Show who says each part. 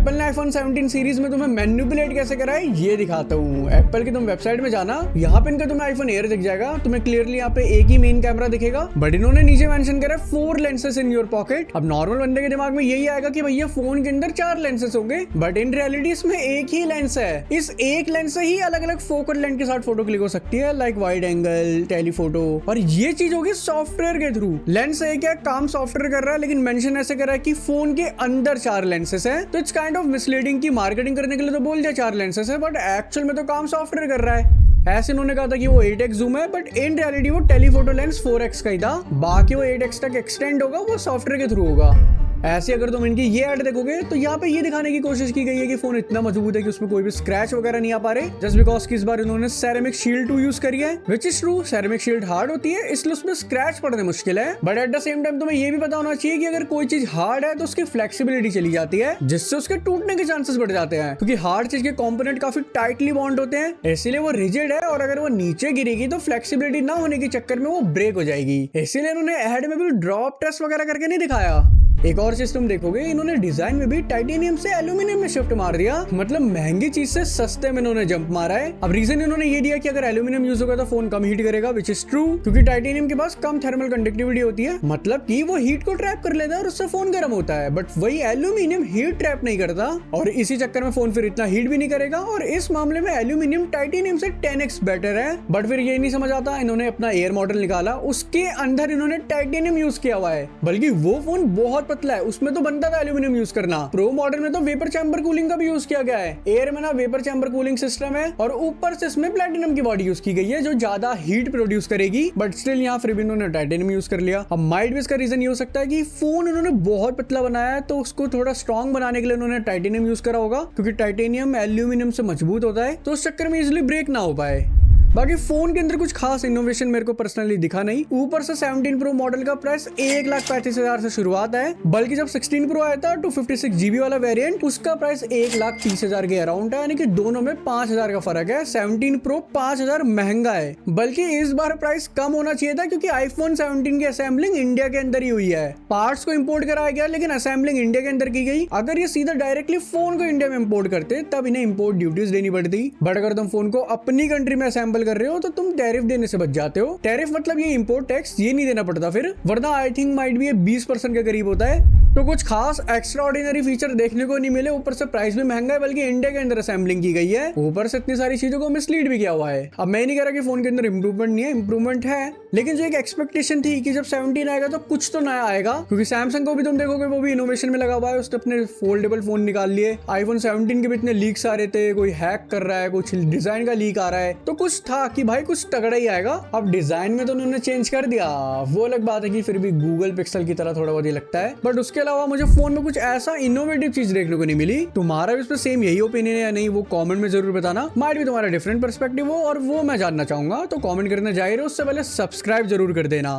Speaker 1: Apple ने iPhone 17 series में तुम्हें मैनिपुलेट कैसे करा है ये दिखाता हूँ। एप्पल की तुम वेबसाइट में जाना, यहाँ पे इनका तुम्हें आईफोन एयर दिख जाएगा, तुम्हें क्लियरली यहाँ पे एक ही मेन कैमरा दिखेगा, बट इन्होंने नीचे मेंशन करा है 4 लेंसेज इन योर पॉकेट। अब नॉर्मल बंदे के दिमाग में यही आएगा कि भैया फोन के अंदर 4 लेंसेज होंगे, बट इन रियलिटी इसमें एक ही लेंस है। इस एक लेंस से ही अलग अलग फोकल लेंथ के साथ फोटो क्लिक हो सकती है, लाइक वाइड एंगल, टेलीफोटो, और ये चीज होगी सॉफ्टवेयर के थ्रू। लेंस एक है, काम सॉफ्टवेयर कर रहा है, लेकिन मेंशन ऐसे कर रहा है कि फोन के अंदर 4 लेंसेज है। तो इट्स काइंड ऑफ मिसलीडिंग की मार्केटिंग करने के लिए तो बोल दिया 4 लेंसेज है, बट एक्चुअल में तो काम सॉफ्टवेयर कर रहा है। ऐसे इन्होंने कहा था कि वो 8x जूम है, बट इन रियलिटी वो टेलीफोटो लेंस 4x का ही था। बाकी वो 8x तक एक्सटेंड होगा, वो सॉफ्टवेयर के थ्रू होगा। ऐसे अगर तुम इनकी ये ऐड देखोगे तो यहाँ पे ये दिखाने की कोशिश की गई है कि फोन इतना मजबूत है कि उसमें कोई भी स्क्रैच वगैरह नहीं आ पा रहे, जस्ट बिकॉज कि इस बार इन्होंने सेरेमिक शील्ड 2 यूज करी है, which is true. Ceramic shield hard होती है, इसलिए उसमें स्क्रैच पड़ने मुश्किल है, but at the same time तुम्हें ये भी पता होना चाहिए कि अगर कोई चीज हार्ड है तो उसकी फ्लेक्सिबिलिटी चली जाती है, जिससे उसके टूटने के चांसेस बढ़ जाते हैं, क्योंकि हार्ड चीज के कॉम्पोनेंट काफी टाइटली बॉन्ड होते हैं, इसलिए वो रिजिड है, और अगर वो नीचे गिरेगी तो फ्लेक्सिबिलिटी ना होने के चक्कर में वो ब्रेक हो जाएगी। इसीलिए इन्होंने ऐड में भी ड्रॉप टेस्ट वगैरह करके नहीं दिखाया। एक और चीज तुम देखोगे, इन्होंने डिजाइन में भी टाइटेनियम से एल्यूमिनियम में शिफ्ट मार दिया, मतलब महंगी चीज से सस्ते में इन्होंने जंप मारा है। अब रीजन इन्होंने ये दिया कि अगर एल्यूमिनियम यूज होगा तो फोन कम हीट करेगा, विच इज ट्रू, क्योंकि टाइटेनियम के पास कम थर्मल कंडक्टिविटी होती है, मतलब कि वो हीट को ट्रैप कर लेता है और उससे फोन गर्म होता है, बट वही एल्यूमिनियम हीट ट्रैप नहीं करता, और इसी चक्कर में फोन फिर इतना हीट भी नहीं करेगा। और इस मामले में एल्यूमिनियम टाइटेनियम से 10x बेटर है। बट फिर ये नहीं समझ आता, इन्होंने अपना एयर मॉडल निकाला, उसके अंदर इन्होंने टाइटेनियम यूज किया हुआ है, बल्कि वो फोन बहुत पतला है, उसमें तो बनता था एल्यूमिनियम यूज करना। प्रो मॉडल में तो वेपर चैम्बर कूलिंग का भी यूज किया गया है। एयर में ना वेपर चैम्बर कूलिंग सिस्टम है, और ऊपर से इसमें प्लैटिनम की बॉडी यूज की गई है जो ज्यादा हीट प्रोड्यूस करेगी, बट स्टिल यहाँ फिर भी इन्होंने टाइटेनियम यूज कर लिया। अब माइट भी इसका रीजन ये हो सकता है कि फोन उन्होंने बहुत पतला बनाया है, तो उसको थोड़ा स्ट्रॉन्ग बनाने के लिए उन्होंने टाइटेनियम यूज करा होगा, क्योंकि टाइटेनियम एल्यूमिनियम से मजबूत होता है, तो उस चक्कर में इजिली ब्रेक ना हो पाए। बाकी फोन के अंदर कुछ खास इनोवेशन मेरे को पर्सनली दिखा नहीं। ऊपर से 17 प्रो मॉडल का प्राइस 1,35,000 से शुरुआत है, बल्कि जब 16 प्रो आया था 256 GB वाला वेरिएंट, उसका प्राइस 1,30,000 के अराउंड है, यानी कि दोनों में 5,000 का फर्क है। 17 प्रो 5,000 महंगा है, बल्कि इस बार प्राइस कम होना चाहिए था, क्योंकि आईफोन 17 की असेंबलिंग इंडिया के अंदर ही हुई है। पार्ट्स को इम्पोर्ट कराया गया, लेकिन असेंबलिंग इंडिया के अंदर की गई। अगर ये सीधा डायरेक्टली फोन को इंडिया में इम्पोर्ट करते तब इन्हें इम्पोर्ट ड्यूटीज देनी पड़ती, बट अगर तुम फोन को अपनी कंट्री में असेंबल कर रहे हो तो तुम टैरिफ देने से बच जाते हो। टैरिफ मतलब ये इंपोर्ट टैक्स, ये नहीं देना पड़ता फिर, वरना आई थिंक माइट भी ये 20% के करीब होता है। तो कुछ खास एक्स्ट्रा ऑर्डिनरी फीचर देखने को नहीं मिले, ऊपर से प्राइस भी महंगा है, बल्कि इंडिया के अंदर असेंबलिंग की गई है, ऊपर से इतनी सारी चीजों को मिसलीड भी किया हुआ है। अब मैं नहीं कह रहा कि फोन के अंदर इंप्रूवमेंट नहीं है, इंप्रूवमेंट है, लेकिन जो एक एक्सपेक्टेशन थी कि जब 17 आएगा तो कुछ तो नया आएगा, क्योंकि सैमसंग को भी तुम देखोगे वो भी इनोवेशन में लगा हुआ है, उसने अपने फोल्डेबल फोन निकाल लिए। आईफोन 17 के भी इतने लीक्स आ रहे थे, कोई हैक कर रहा है, कुछ डिजाइन का लीक आ रहा है, तो कुछ था कि भाई कुछ तगड़ा ही आएगा। अब डिजाइन में तो उन्होंने चेंज कर दिया, वो अलग बात है कि फिर भी गूगल पिक्सल की तरह थोड़ा बहुत ही लगता है, बट उसके अलावा मुझे फोन में कुछ ऐसा इनोवेटिव चीज देखने को नहीं मिली। तुम्हारा भी इस पे सेम यही ओपिनियन है या नहीं, वो कमेंट में जरूर बताना। माइट भी तुम्हारा डिफरेंट पर्सपेक्टिव हो और वो मैं जानना चाहूंगा, तो कमेंट करना जाहिर है, उससे पहले सब्सक्राइब जरूर कर देना।